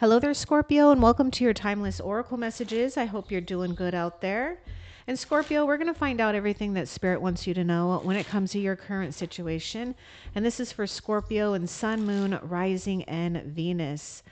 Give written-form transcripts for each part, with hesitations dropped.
Hello there, Scorpio, and welcome to your timeless oracle messages. I hope you're doing good out there. And Scorpio, we're going to find out everything that Spirit wants you to know when it comes to your current situation. And this is for Scorpio and Sun, Moon, Rising, and Venus.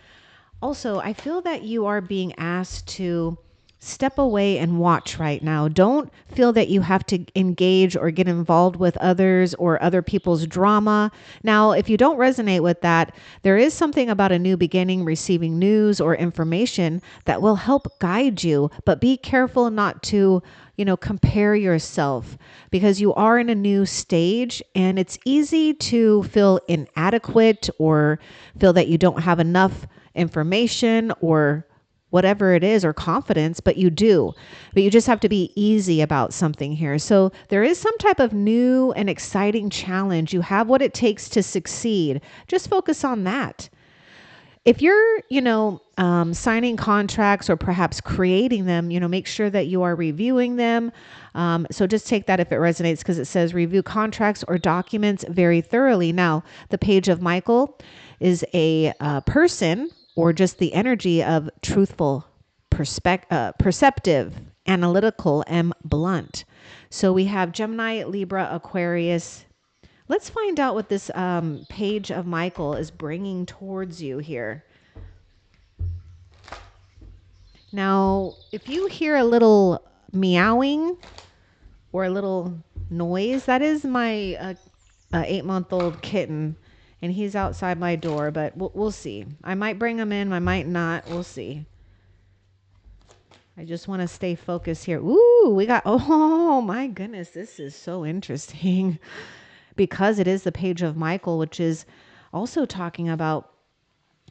Also, I feel that you are being asked to step away and watch right now. Don't feel that you have to engage or get involved with others or other people's drama. Now, if you don't resonate with that, there is something about a new beginning, receiving news or information that will help guide you, but be careful not to compare yourself because you are in a new stage and it's easy to feel inadequate or feel that you don't have enough information or whatever it is or confidence, but you do. But you just have to be easy about something here. So there is some type of new and exciting challenge. You have what it takes to succeed. Just focus on that. If you're, signing contracts or perhaps creating them, make sure that you are reviewing them. So just take that if it resonates because it says review contracts or documents very thoroughly. Now, the page of Michael is a person or just the energy of truthful, perceptive, analytical, and blunt. So we have Gemini, Libra, Aquarius. Let's find out what this page of Michael is bringing towards you here. Now, if you hear a little meowing or a little noise, that is my 8-month-old kitten, and he's outside my door, but we'll see. I might bring him in, I might not. We'll see. I just want to stay focused here. Ooh, we got, oh my goodness, this is so interesting because it is the page of Michael, which is also talking about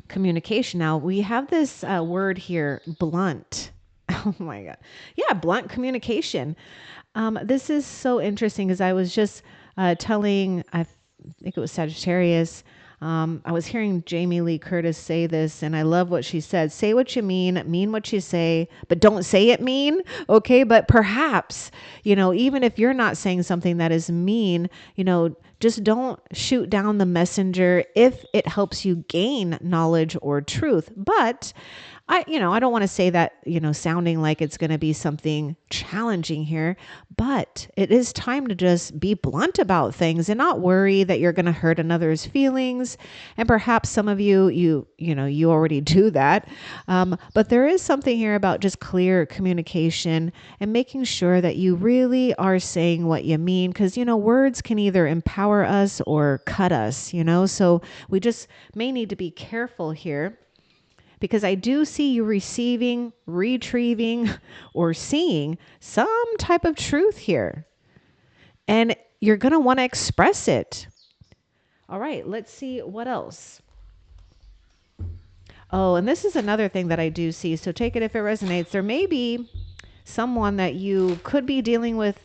communication. Now we have this word here, blunt. Oh my God. Yeah, blunt communication. This is so interesting because I was just telling, I think it was Sagittarius. I was hearing Jamie Lee Curtis say this, and I love what she said. Say what you mean what you say, but don't say it mean. Okay. But perhaps, even if you're not saying something that is mean, just don't shoot down the messenger if it helps you gain knowledge or truth. But I don't want to say that, sounding like it's going to be something challenging here, but it is time to just be blunt about things and not worry that you're going to hurt another's feelings. And perhaps some of you already do that. But there is something here about just clear communication and making sure that you really are saying what you mean. Because, words can either empower us or cut us, so we just may need to be careful here. Because I do see you receiving, retrieving, or seeing some type of truth here. And you're going to want to express it. All right, let's see what else. Oh, and this is another thing that I do see. So take it if it resonates. There may be someone that you could be dealing with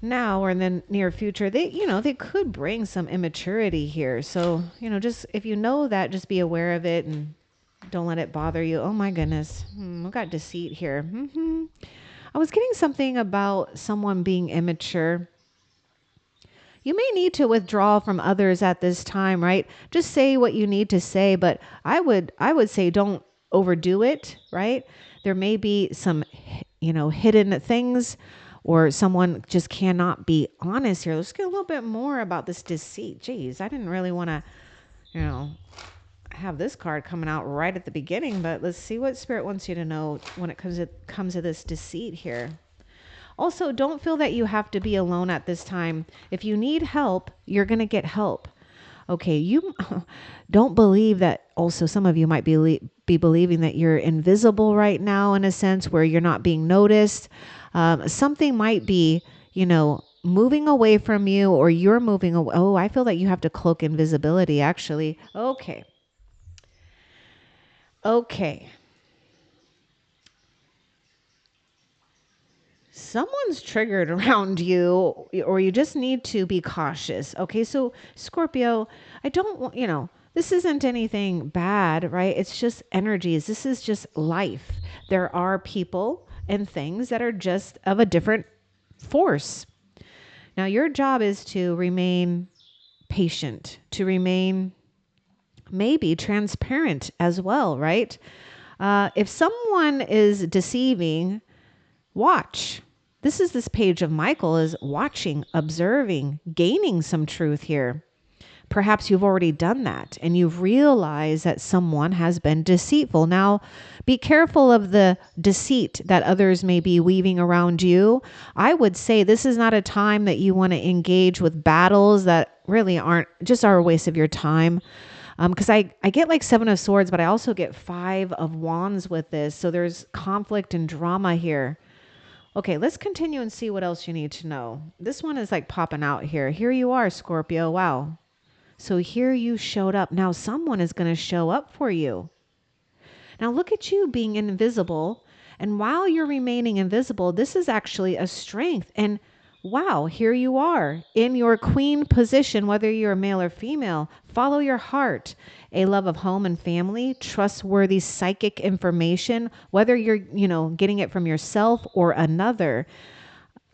now or in the near future. They could bring some immaturity here. So, just if you know that, just be aware of it and don't let it bother you. Oh my goodness. I've got deceit here. I was getting something about someone being immature. You may need to withdraw from others at this time, right? Just say what you need to say, but I would say don't overdo it, right? There may be some, hidden things or someone just cannot be honest here. Let's get a little bit more about this deceit. Geez, I didn't really want to, have this card coming out right at the beginning, but let's see what Spirit wants you to know when it comes to this deceit here. Also, don't feel that you have to be alone at this time. If you need help, you're going to get help. Okay, you don't believe that. Also, some of you might be believing that you're invisible right now in a sense where you're not being noticed. Something might be, moving away from you or you're moving away. Oh, I feel that you have to cloak invisibility actually. Okay. Someone's triggered around you, or you just need to be cautious. Okay. So, Scorpio, I don't want, this isn't anything bad, right? It's just energies. This is just life. There are people and things that are just of a different force. Now, your job is to remain patient, to remain maybe transparent as well, right? If someone is deceiving, watch. This page of Michael is watching, observing, gaining some truth here. Perhaps you've already done that and you've realized that someone has been deceitful. Now, be careful of the deceit that others may be weaving around you. I would say this is not a time that you want to engage with battles that really are a waste of your time. Because I get like 7 of Swords, but I also get 5 of Wands with this. So there's conflict and drama here. Okay, let's continue and see what else you need to know. This one is like popping out here. Here you are, Scorpio. Wow. So here you showed up. Now someone is going to show up for you. Now look at you being invisible. And while you're remaining invisible, this is actually a strength. And wow, here you are in your queen position, whether you're male or female. Follow your heart. A love of home and family, trustworthy psychic information, whether you're, getting it from yourself or another.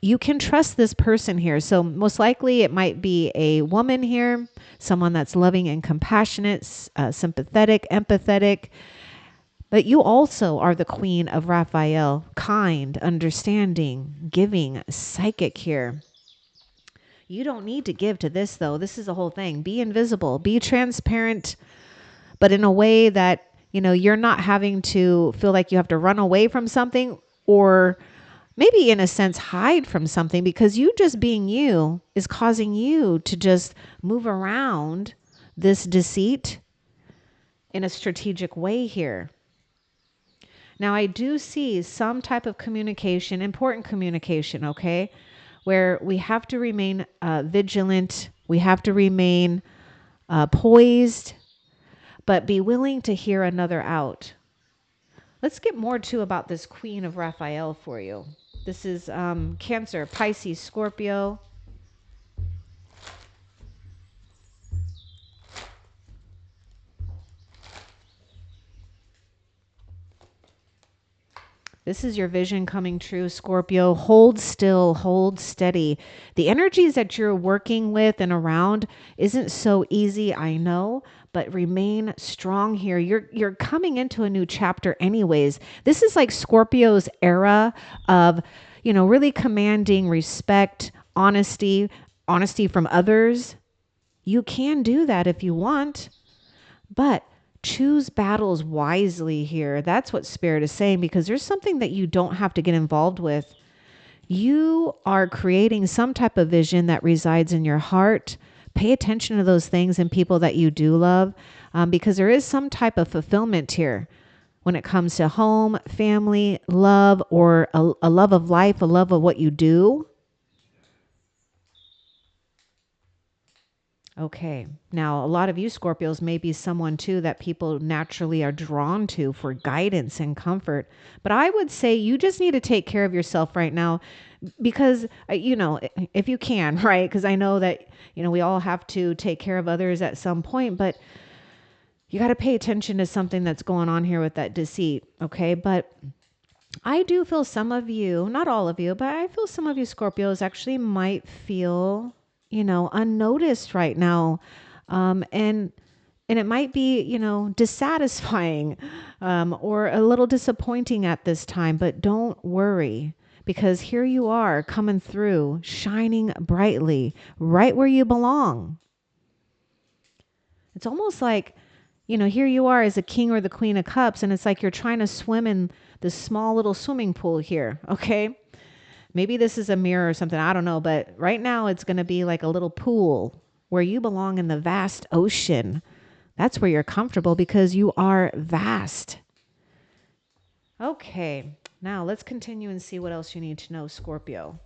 You can trust this person here. So most likely it might be a woman here, someone that's loving and compassionate, sympathetic, empathetic. But you also are the queen of Raphael, kind, understanding, giving, psychic here. You don't need to give to this though. This is the whole thing. Be invisible, be transparent, but in a way that, you're not having to feel like you have to run away from something or maybe in a sense hide from something, because you just being you is causing you to just move around this deceit in a strategic way here. Now I do see some type of communication, important communication, okay, where we have to remain vigilant. We have to remain poised, but be willing to hear another out. Let's get more too about this Queen of Raphael for you. This is Cancer, Pisces, Scorpio. This is your vision coming true, Scorpio. Hold still, hold steady. The energies that you're working with and around isn't so easy, I know, but remain strong here. You're coming into a new chapter anyways. This is like Scorpio's era of, really commanding respect, honesty from others. You can do that if you want, but choose battles wisely here. That's what Spirit is saying, because there's something that you don't have to get involved with. You are creating some type of vision that resides in your heart. Pay attention to those things and people that you do love, because there is some type of fulfillment here when it comes to home, family, love, or a love of life, a love of what you do. Okay. Now, a lot of you Scorpios may be someone too that people naturally are drawn to for guidance and comfort. But I would say you just need to take care of yourself right now, because, if you can, right? Because I know that, we all have to take care of others at some point, but you got to pay attention to something that's going on here with that deceit. Okay. But I do feel some of you, not all of you, but I feel some of you Scorpios actually might feel, unnoticed right now. And it might be, dissatisfying, or a little disappointing at this time, but don't worry, because here you are coming through, shining brightly, right where you belong. It's almost like, here you are as a king or the queen of cups, and it's like you're trying to swim in this small little swimming pool here. Okay. Maybe this is a mirror or something. I don't know. But right now it's going to be like a little pool where you belong in the vast ocean. That's where you're comfortable, because you are vast. Okay. Now let's continue and see what else you need to know, Scorpio.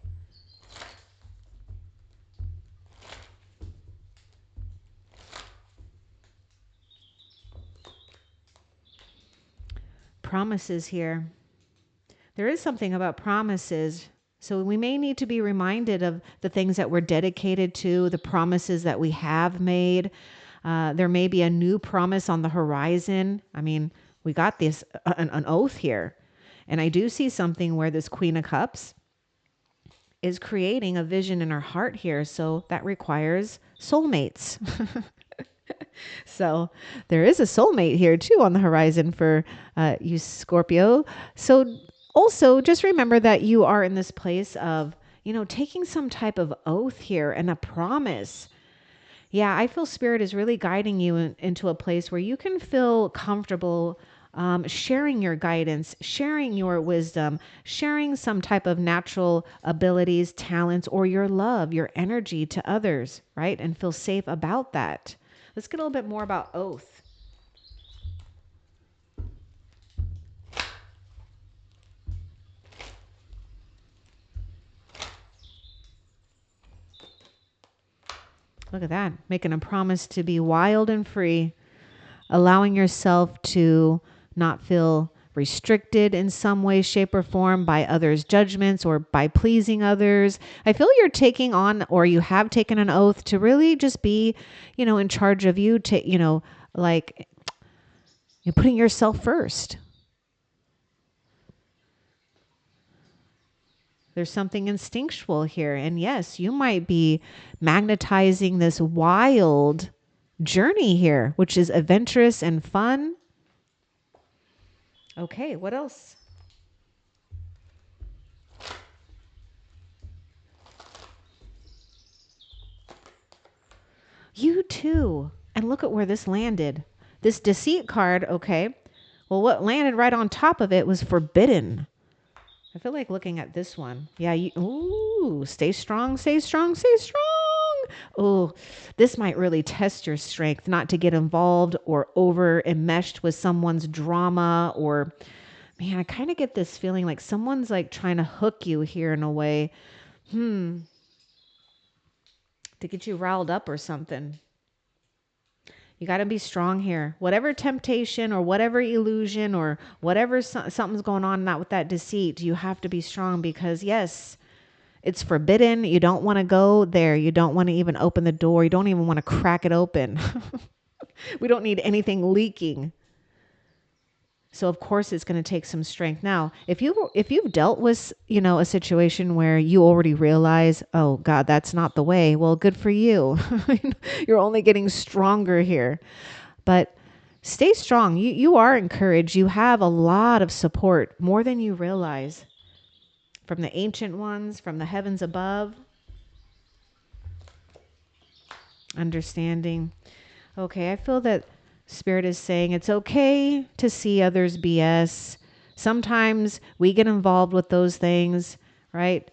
Promises here. There is something about promises. So we may need to be reminded of the things that we're dedicated to, the promises that we have made. There may be a new promise on the horizon. I mean, we got this, an oath here. And I do see something where this Queen of Cups is creating a vision in her heart here. So that requires soulmates. So there is a soulmate here too on the horizon for you, Scorpio. So also just remember that you are in this place of, taking some type of oath here and a promise. Yeah, I feel spirit is really guiding you into a place where you can feel comfortable sharing your guidance, sharing your wisdom, sharing some type of natural abilities, talents, or your love, your energy to others, right? And feel safe about that. Let's get a little bit more about oath. Look at that. Making a promise to be wild and free, allowing yourself to not feel restricted in some way, shape, or form by others' judgments or by pleasing others. I feel you're taking on, or you have taken an oath to really just be, in charge of you, to, like you're putting yourself first. There's something instinctual here. And yes, you might be magnetizing this wild journey here, which is adventurous and fun. Okay, what else? You too. And look at where this landed. This deceit card, okay. Well, what landed right on top of it was forbidden. I feel like looking at this one. Yeah, stay strong, stay strong, stay strong. Oh, this might really test your strength not to get involved or over enmeshed with someone's drama, or man, I kind of get this feeling like someone's like trying to hook you here in a way. To get you riled up or something. You got to be strong here. Whatever temptation or whatever illusion or whatever something's going on not with that deceit, you have to be strong because yes, it's forbidden. You don't want to go there. You don't want to even open the door. You don't even want to crack it open. We don't need anything leaking. So of course it's going to take some strength. Now, if you've dealt with, a situation where you already realize, oh God, that's not the way. Well, good for you. You're only getting stronger here. But stay strong. You are encouraged. You have a lot of support, more than you realize, from the ancient ones, from the heavens above. Understanding. Okay, I feel that Spirit is saying it's okay to see others' BS. Sometimes we get involved with those things, right?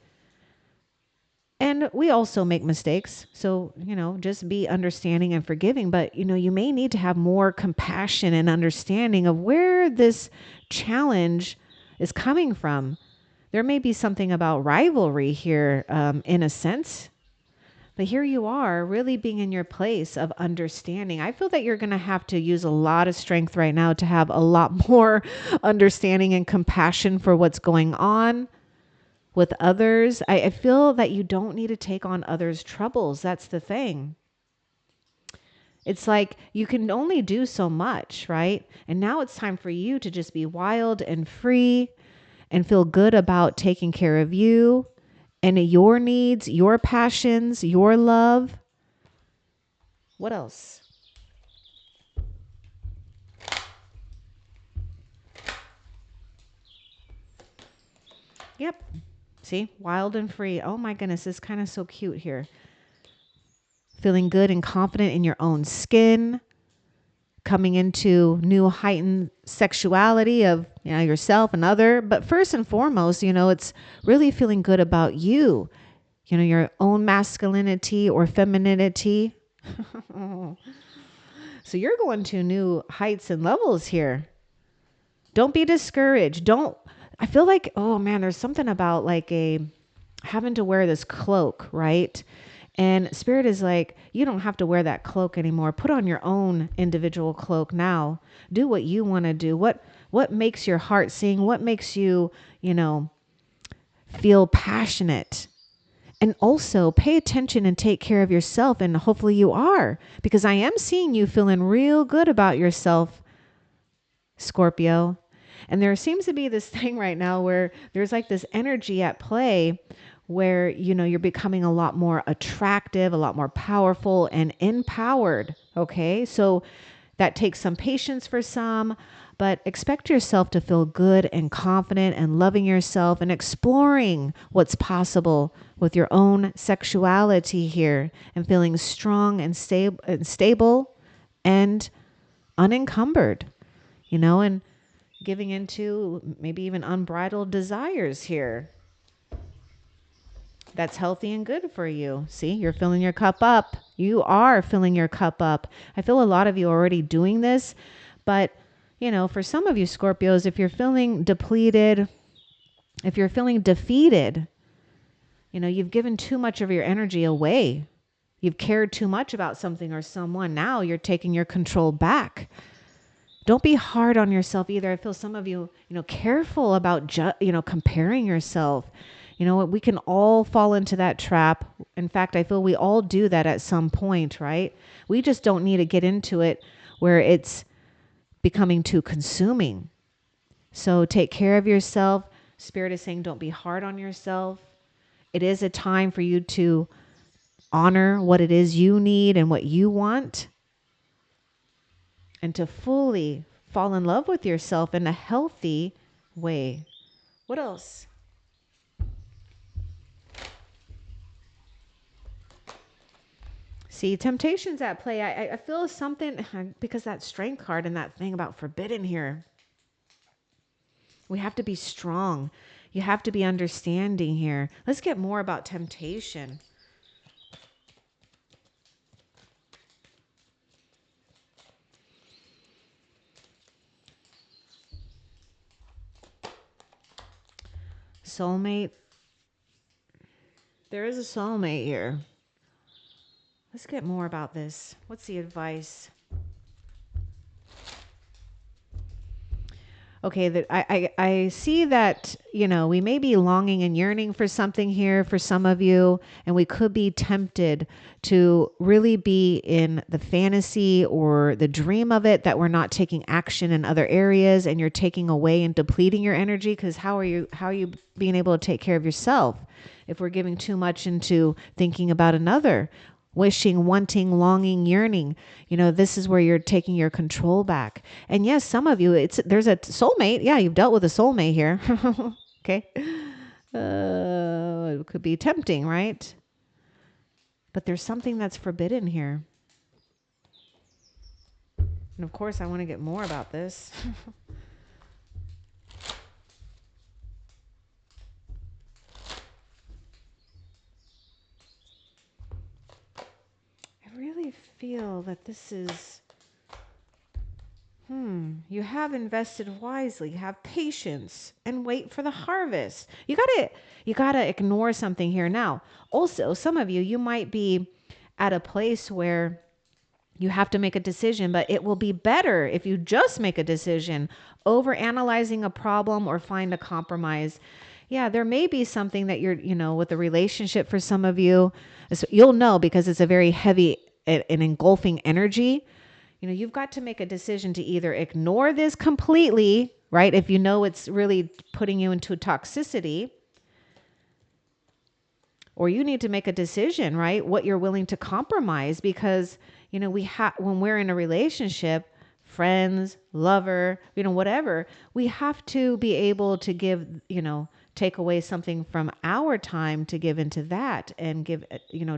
And we also make mistakes. So, just be understanding and forgiving. But, you may need to have more compassion and understanding of where this challenge is coming from. There may be something about rivalry here, in a sense. But here you are really being in your place of understanding. I feel that you're going to have to use a lot of strength right now to have a lot more understanding and compassion for what's going on with others. I feel that you don't need to take on others' troubles. That's the thing. It's like you can only do so much, right? And now it's time for you to just be wild and free and feel good about taking care of you and your needs, your passions, your love. What else? Yep. See, wild and free. Oh my goodness, it's kind of so cute here. Feeling good and confident in your own skin, coming into new heightened sexuality of yourself and other. But first and foremost, it's really feeling good about you. Your own masculinity or femininity. So you're going to new heights and levels here. Don't be discouraged. I feel like, oh man, there's something about like having to wear this cloak, right? And Spirit is like, you don't have to wear that cloak anymore. Put on your own individual cloak now. Do what you want to do. What makes your heart sing? What makes you, feel passionate? And also pay attention and take care of yourself. And hopefully you are, because I am seeing you feeling real good about yourself, Scorpio. And there seems to be this thing right now where there's like this energy at play where, you're becoming a lot more attractive, a lot more powerful and empowered. Okay. So that takes some patience for some, but expect yourself to feel good and confident and loving yourself and exploring what's possible with your own sexuality here and feeling strong and stable and unencumbered, and giving into maybe even unbridled desires here. That's healthy and good for you. See, you're filling your cup up. You are filling your cup up. I feel a lot of you are already doing this, but for some of you Scorpios, if you're feeling depleted, if you're feeling defeated, you've given too much of your energy away. You've cared too much about something or someone. Now you're taking your control back. Don't be hard on yourself either. I feel some of you, careful about, comparing yourself. We can all fall into that trap. In fact, I feel we all do that at some point, right? We just don't need to get into it where it's becoming too consuming. So take care of yourself. Spirit is saying, don't be hard on yourself. It is a time for you to honor what it is you need and what you want, and to fully fall in love with yourself in a healthy way. What else? See, temptation's at play. I feel something, because that strength card and that thing about forbidden here. We have to be strong. You have to be understanding here. Let's get more about temptation. Soulmate. There is a soulmate here. Let's get more about this. What's the advice? Okay, that I see that, we may be longing and yearning for something here for some of you, and we could be tempted to really be in the fantasy or the dream of it, that we're not taking action in other areas, and you're taking away and depleting your energy. Because how are you being able to take care of yourself if we're giving too much into thinking about another? Wishing, wanting, longing, yearning. This is where you're taking your control back. And yes, some of you, there's a soulmate. Yeah, you've dealt with a soulmate here. Okay. It could be tempting, right? But there's something that's forbidden here. And of course, I want to get more about this. I really feel that this is, you have invested wisely, have patience, and wait for the harvest. You gotta ignore something here now. Also, some of you might be at a place where you have to make a decision, but it will be better if you just make a decision over analyzing a problem or find a compromise. Yeah, there may be something that you're, with a relationship for some of you, you'll know because it's a very heavy and engulfing energy. You've got to make a decision to either ignore this completely, right? If it's really putting you into toxicity, or you need to make a decision, right? What you're willing to compromise, because, when we're in a relationship, friends, lover, whatever, we have to be able to give, take away something from our time to give into that and give,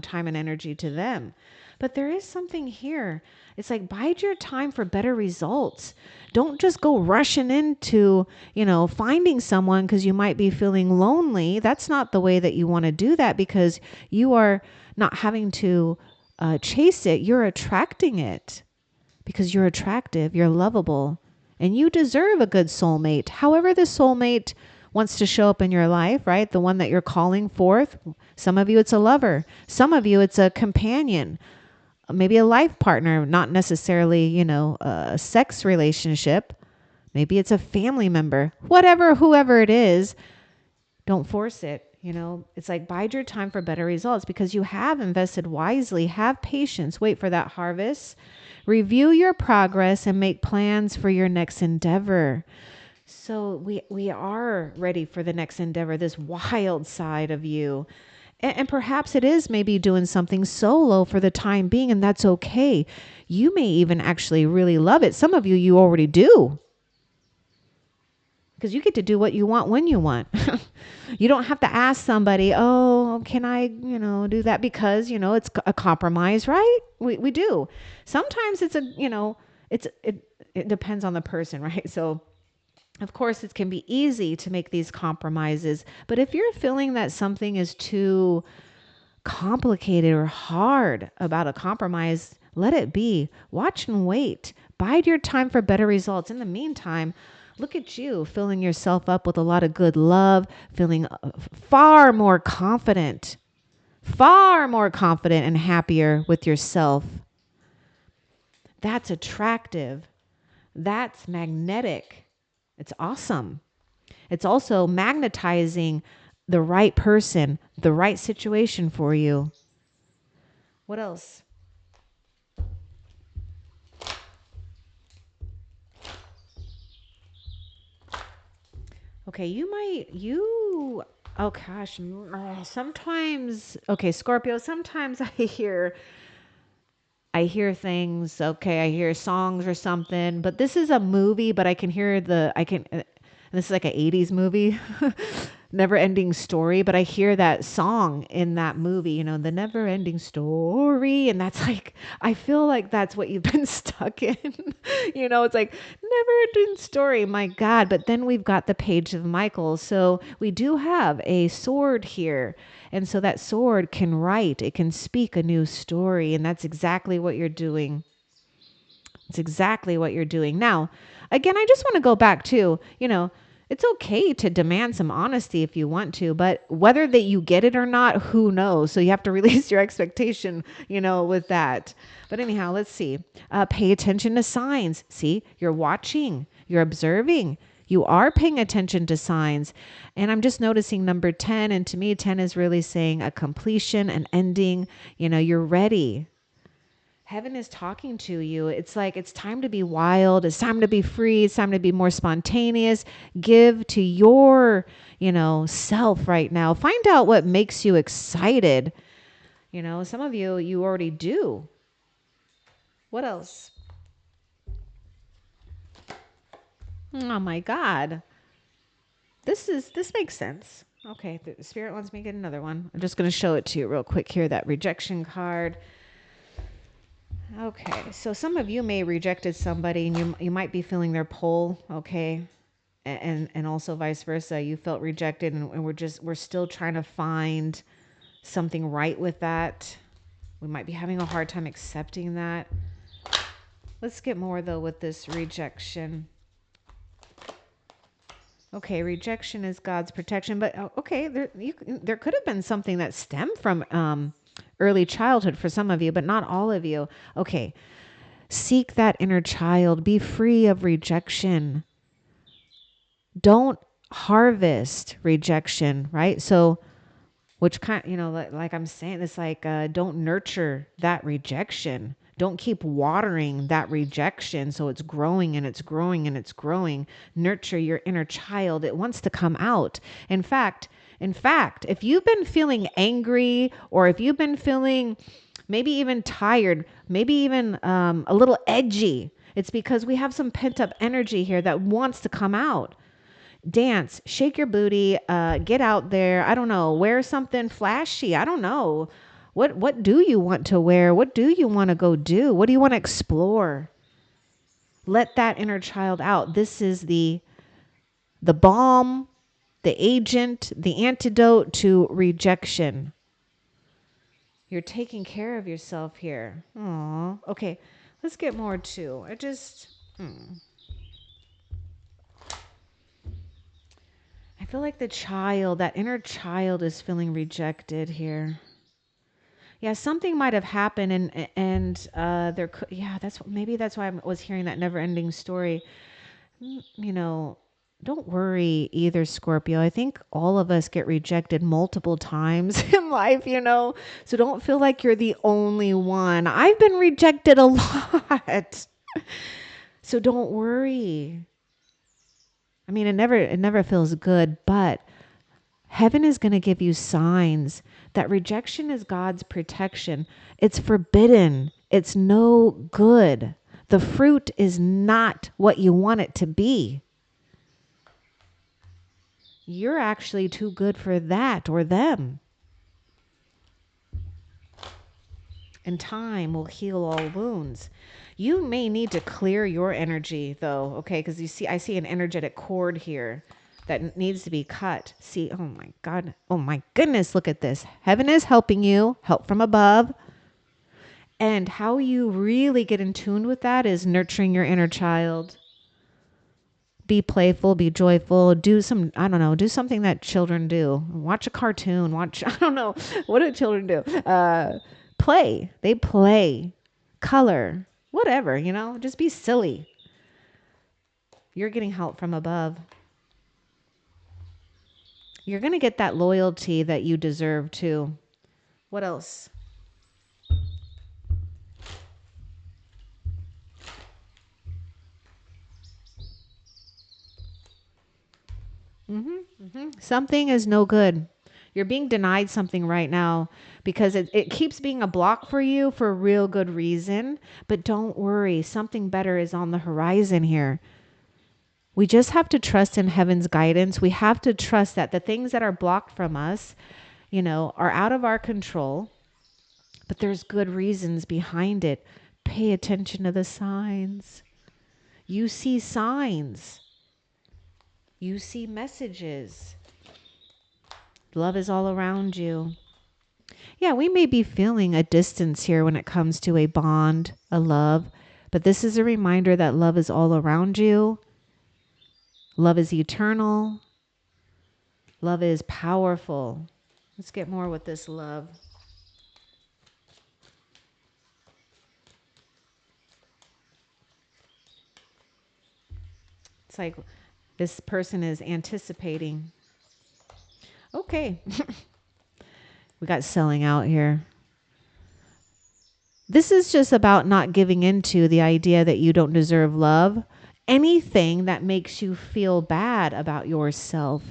time and energy to them. But there is something here. It's like, bide your time for better results. Don't just go rushing into, finding someone because you might be feeling lonely. That's not the way that you want to do that, because you are not having to chase it. You're attracting it because you're attractive, you're lovable, and you deserve a good soulmate. However, the soulmate wants to show up in your life, right? The one that you're calling forth. Some of you, it's a lover. Some of you, it's a companion. Maybe a life partner, not necessarily, a sex relationship. Maybe it's a family member. Whoever it is, don't force it. It's like, bide your time for better results, because you have invested wisely. Have patience. Wait for that harvest. Review your progress and make plans for your next endeavor. So we are ready for the next endeavor, this wild side of you. And perhaps it is maybe doing something solo for the time being, and that's okay. You may even actually really love it. Some of you already do, because you get to do what you want when you want. You don't have to ask somebody, oh, can I, do that? Because, it's a compromise, right? We do. Sometimes it's it depends on the person, right? So of course it can be easy to make these compromises, but if you're feeling that something is too complicated or hard about a compromise, let it be. Watch and wait. Bide your time for better results. In the meantime, look at you filling yourself up with a lot of good love, feeling far more confident and happier with yourself. That's attractive. That's magnetic. It's awesome. It's also magnetizing the right person, the right situation for you. What else? Okay, oh gosh, sometimes, okay, Scorpio, sometimes I hear things, okay, I hear songs or something, but this is a movie, but I can hear this is like an 80s movie, Never Ending Story, but I hear that song in that movie, the Never Ending Story. And that's like, I feel like that's what you've been stuck in. It's like Never Ending Story, my God. But then we've got the Page of Michael. So we do have a sword here. And so that sword can write, it can speak a new story. And that's exactly what you're doing. It's exactly what you're doing. Now, again, I just want to go back to, it's okay to demand some honesty if you want to, but whether that you get it or not, who knows? So you have to release your expectation, with that. But anyhow, let's see. Pay attention to signs. See, you're watching, you're observing. You are paying attention to signs. And I'm just noticing number 10. And to me, 10 is really saying a completion, an ending. You're ready. Heaven is talking to you. It's like it's time to be wild. It's time to be free. It's time to be more spontaneous. Give to your, self right now. Find out what makes you excited. Some of you already do. What else? Oh my God. This makes sense. Okay, the spirit wants me to get another one. I'm just going to show it to you real quick here. That rejection card. Okay, so some of you may rejected somebody, and you might be feeling their pull. Okay, and also vice versa. You felt rejected, and we're still trying to find something right with that. We might be having a hard time accepting that. Let's get more though with this rejection. Okay, rejection is God's protection, but okay, there could have been something that stemmed from early childhood for some of you, but not all of you. Okay, seek that inner child. Be free of rejection. Don't harvest rejection, right? So, which kind, like I'm saying, it's like don't nurture that rejection. Don't keep watering that rejection so it's growing and it's growing and it's growing. Nurture your inner child. It wants to come out. In fact, if you've been feeling angry, or if you've been feeling maybe even tired, maybe even a little edgy, it's because we have some pent up energy here that wants to come out. Dance, shake your booty, get out there. I don't know, wear something flashy. I don't know. What do you want to wear? What do you want to go do? What do you want to explore? Let that inner child out. This is the balm, the agent, the antidote to rejection. You're taking care of yourself here. Aw. Okay, let's get more too. I feel like that inner child is feeling rejected here. Yeah, something might have happened, there could, yeah, that's why I was hearing that never-ending story. You know, don't worry either, Scorpio. I think all of us get rejected multiple times in life, so don't feel like you're the only one. I've been rejected a lot. So don't worry. I mean, it never feels good, but heaven is going to give you signs that rejection is God's protection. It's forbidden. It's no good. The fruit is not what you want it to be. You're actually too good for that or them. And time will heal all wounds. You may need to clear your energy though, okay? Because I see an energetic cord here that needs to be cut. See, oh my God. Oh my goodness, look at this. Heaven is helping you, help from above. And how you really get in tune with that is nurturing your inner child. Be playful, be joyful, do something that children do. Watch a cartoon, I don't know, what do children do? Play. They play, color, whatever, just be silly. You're getting help from above. You're going to get that loyalty that you deserve too. What else? Something is no good. You're being denied something right now because it keeps being a block for you for a real good reason. But don't worry, something better is on the horizon here. We just have to trust in heaven's guidance. We have to trust that the things that are blocked from us, are out of our control, but there's good reasons behind it. Pay attention to the signs. You see signs. You see messages. Love is all around you. Yeah, we may be feeling a distance here when it comes to a bond, a love, but this is a reminder that love is all around you. Love is eternal. Love is powerful. Let's get more with this love. It's like this person is anticipating. Okay. We got selling out here. This is just about not giving into the idea that you don't deserve love. Anything that makes you feel bad about yourself.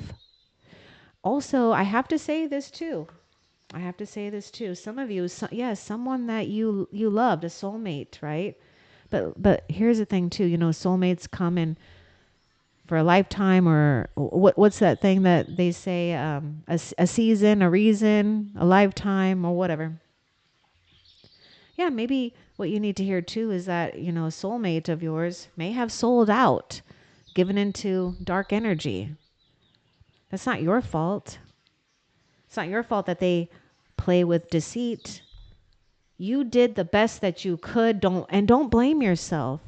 Also, I have to say this too. Some of you, someone that you loved, a soulmate, right? But here's the thing too. Soulmates come in for a lifetime, or what's that thing that they say? A season, a reason, a lifetime, or whatever. Yeah, maybe what you need to hear too is that a soulmate of yours may have sold out, given into dark energy. That's not your fault. It's not your fault that they play with deceit. You did the best that you could. Don't blame yourself.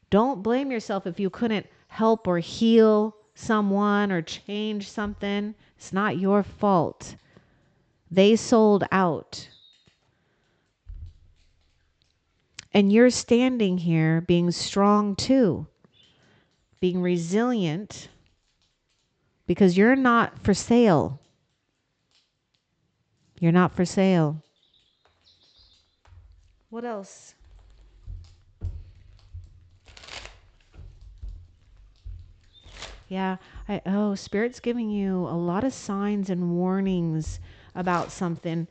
Don't blame yourself if you couldn't help or heal someone or change something. It's not your fault. They sold out. And you're standing here being strong too, being resilient, because you're not for sale. You're not for sale. What else? Yeah. Spirit's giving you a lot of signs and warnings about something.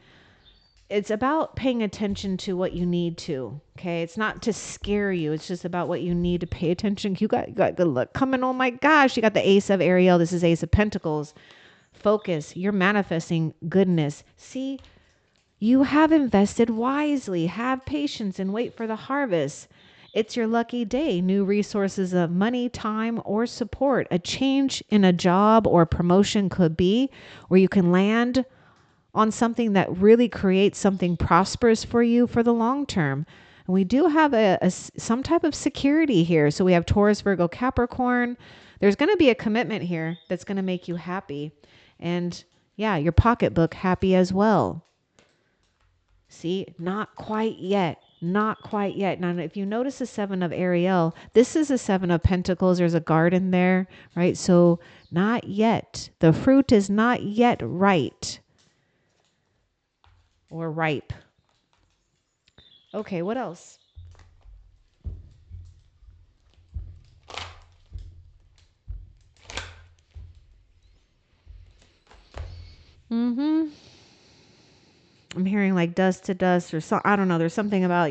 It's about paying attention to what you need to. Okay. It's not to scare you. It's just about what you need to pay attention. You got good luck coming. Oh my gosh. You got the Ace of Ariel. This is Ace of Pentacles. Focus. You're manifesting goodness. See, you have invested wisely. Have patience and wait for the harvest. It's your lucky day. New resources of money, time, or support. A change in a job or promotion could be where you can land on something that really creates something prosperous for you for the long term. And we do have some type of security here. So we have Taurus, Virgo, Capricorn. There's going to be a commitment here that's going to make you happy. And yeah, your pocketbook happy as well. See, not quite yet. Not quite yet. Now, if you notice the Seven of Ariel, this is a Seven of Pentacles. There's a garden there, right? So not yet. The fruit is not yet right or ripe. Okay, what else? Mm-hmm. I'm hearing like dust to dust or so. I don't know. There's something about,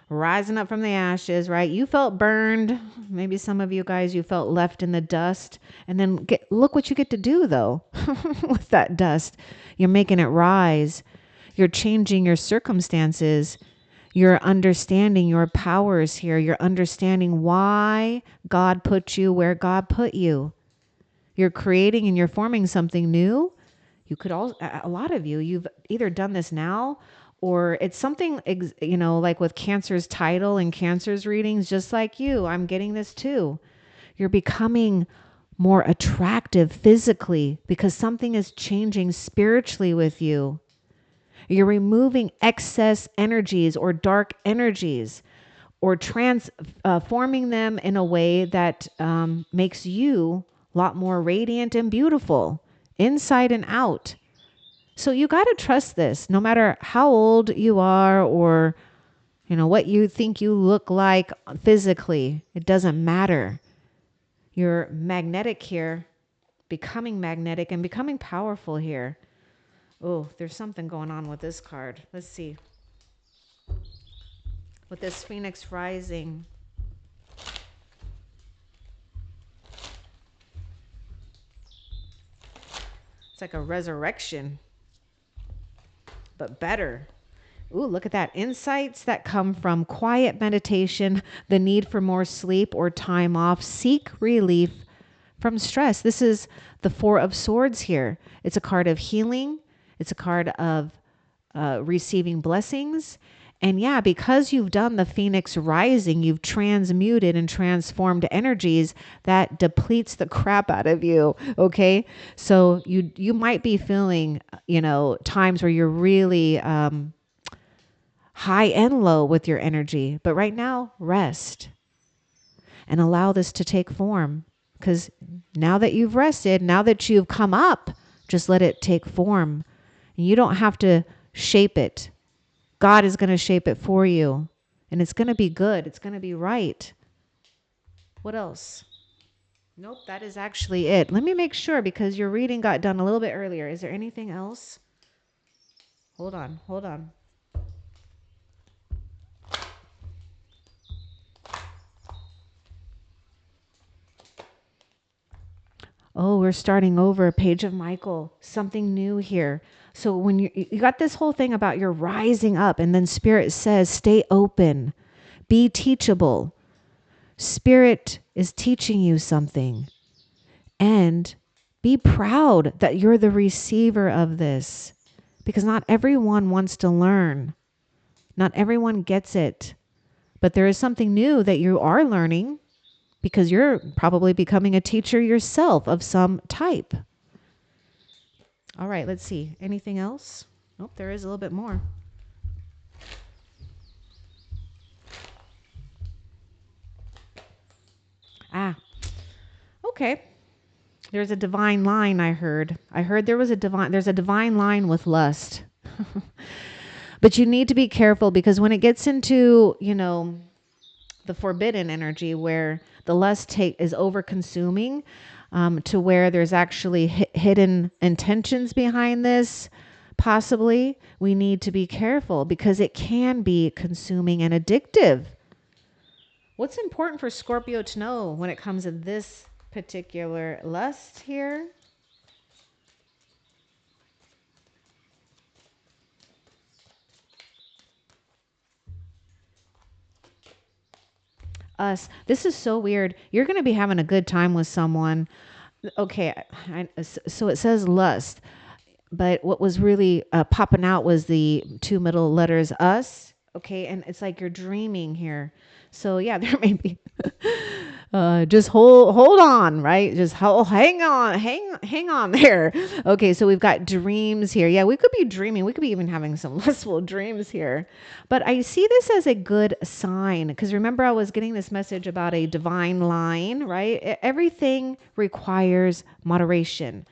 rising up from the ashes, right? You felt burned. Maybe some of you guys, you felt left in the dust. And then look what you get to do though with that dust. You're making it rise. You're changing your circumstances. You're understanding your powers here. You're understanding why God put you where God put you. You're creating and you're forming something new. You could all, a lot of you, you've either done this now or it's something, like with Cancer's title and Cancer's readings, just like you, I'm getting this too. You're becoming more attractive physically because something is changing spiritually with you. You're removing excess energies or dark energies or transforming them in a way that makes you a lot more radiant and beautiful inside and out. So you got to trust this no matter how old you are or what you think you look like physically. It doesn't matter. You're magnetic here, becoming magnetic and becoming powerful here. Oh, there's something going on with this card. Let's see. With this Phoenix rising. It's like a resurrection, but better. Ooh, look at that. Insights that come from quiet meditation, the need for more sleep or time off, seek relief from stress. This is the Four of Swords here. It's a card of healing. It's a card of receiving blessings. And yeah, because you've done the Phoenix rising, you've transmuted and transformed energies that depletes the crap out of you. Okay. So you might be feeling, times where you're really high and low with your energy. But right now, rest and allow this to take form. Because now that you've rested, now that you've come up, just let it take form. And you don't have to shape it. God is going to shape it for you. And it's going to be good. It's going to be right. What else? Nope, that is actually it. Let me make sure because your reading got done a little bit earlier. Is there anything else? Hold on. Oh, we're starting over. Page of Michael. Something new here. So when you got this whole thing about you're rising up and then Spirit says, stay open, be teachable. Spirit is teaching you something. And be proud that you're the receiver of this because not everyone wants to learn. Not everyone gets it. But there is something new that you are learning because you're probably becoming a teacher yourself of some type. All right, let's see. Anything else? Nope, there is a little bit more. Okay. There's a divine line I heard. I heard there's a divine line with lust. But you need to be careful because when it gets into, the forbidden energy where the lust is over consuming, to where there's actually hidden intentions behind this, possibly, we need to be careful because it can be consuming and addictive. What's important for Scorpio to know when it comes to this particular lust here? Us. This is so weird. You're going to be having a good time with someone. Okay, so it says lust, but what was really popping out was the two middle letters us. Okay, and it's like you're dreaming here. So yeah, there may be just hold on, right? Just hang on there. Okay, so we've got dreams here. Yeah, we could be dreaming. We could be even having some lustful dreams here. But I see this as a good sign because remember I was getting this message about a divine line, right? Everything requires moderation.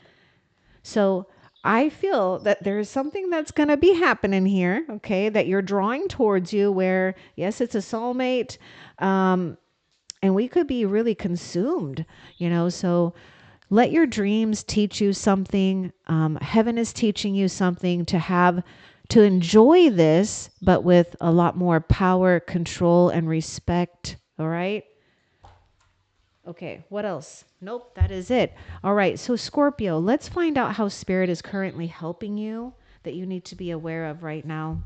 So I feel that there's something that's going to be happening here, okay, that you're drawing towards you where, yes, it's a soulmate, and we could be really consumed, so Let your dreams teach you something. Heaven is teaching you something to enjoy this, but with a lot more power, control, and respect. All right. Okay, what else? Nope, that is it. All right, so Scorpio, let's find out how Spirit is currently helping you that you need to be aware of right now.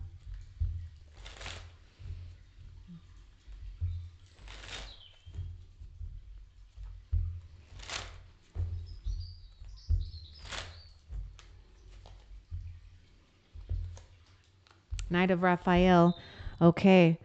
Knight of Raphael. Okay,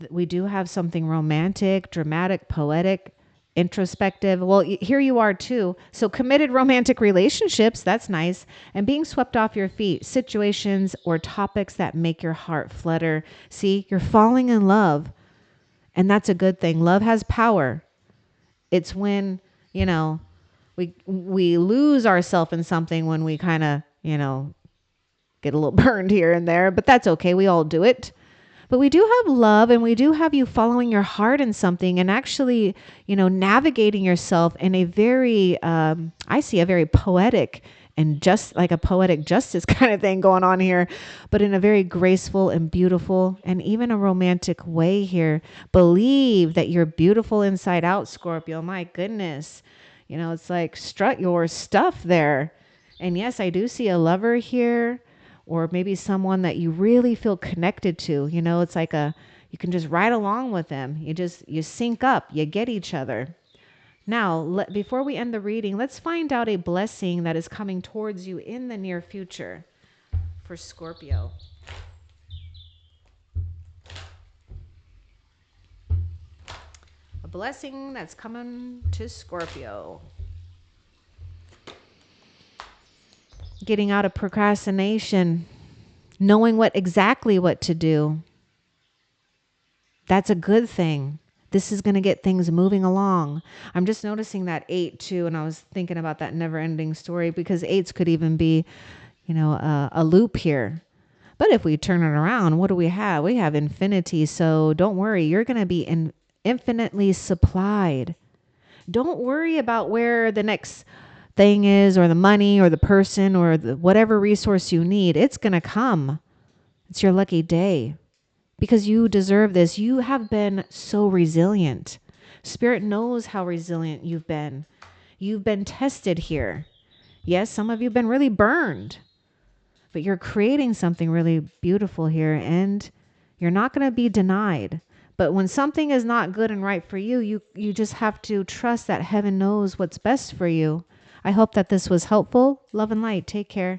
we do have something romantic, dramatic, poetic, introspective. Well, here you are too. So committed romantic relationships, that's nice. And being swept off your feet, situations or topics that make your heart flutter. See, you're falling in love, and that's a good thing. Love has power. It's when, you know, we lose ourselves in something when we kind of, get a little burned here and there, but that's okay. We all do it. But we do have love, and we do have you following your heart in something and actually, navigating yourself in a very, I see a very poetic and just like a poetic justice kind of thing going on here, but in a very graceful and beautiful and even a romantic way here. Believe that you're beautiful inside out, Scorpio. My goodness. It's like strut your stuff there. And yes, I do see a lover here, or maybe someone that you really feel connected to. It's like you can just ride along with them. You sync up, you get each other. Now, before we end the reading, let's find out a blessing that is coming towards you in the near future for Scorpio. A blessing that's coming to Scorpio. Getting out of procrastination, knowing exactly what to do. That's a good thing. This is going to get things moving along. I'm just noticing that 8 too, and I was thinking about that never-ending story, because 8s could even be, a loop here. But if we turn it around, what do we have? We have infinity. So don't worry, you're going to be infinitely supplied. Don't worry about where the next thing is, or the money, or the person, or whatever resource you need. It's going to come. It's your lucky day. Because you deserve this. You have been so resilient. Spirit knows how resilient you've been. You've been tested here. Yes, some of you have been really burned, but you're creating something really beautiful here, and you're not going to be denied. But when something is not good and right for you, you just have to trust that heaven knows what's best for you. I hope that this was helpful. Love and light. Take care.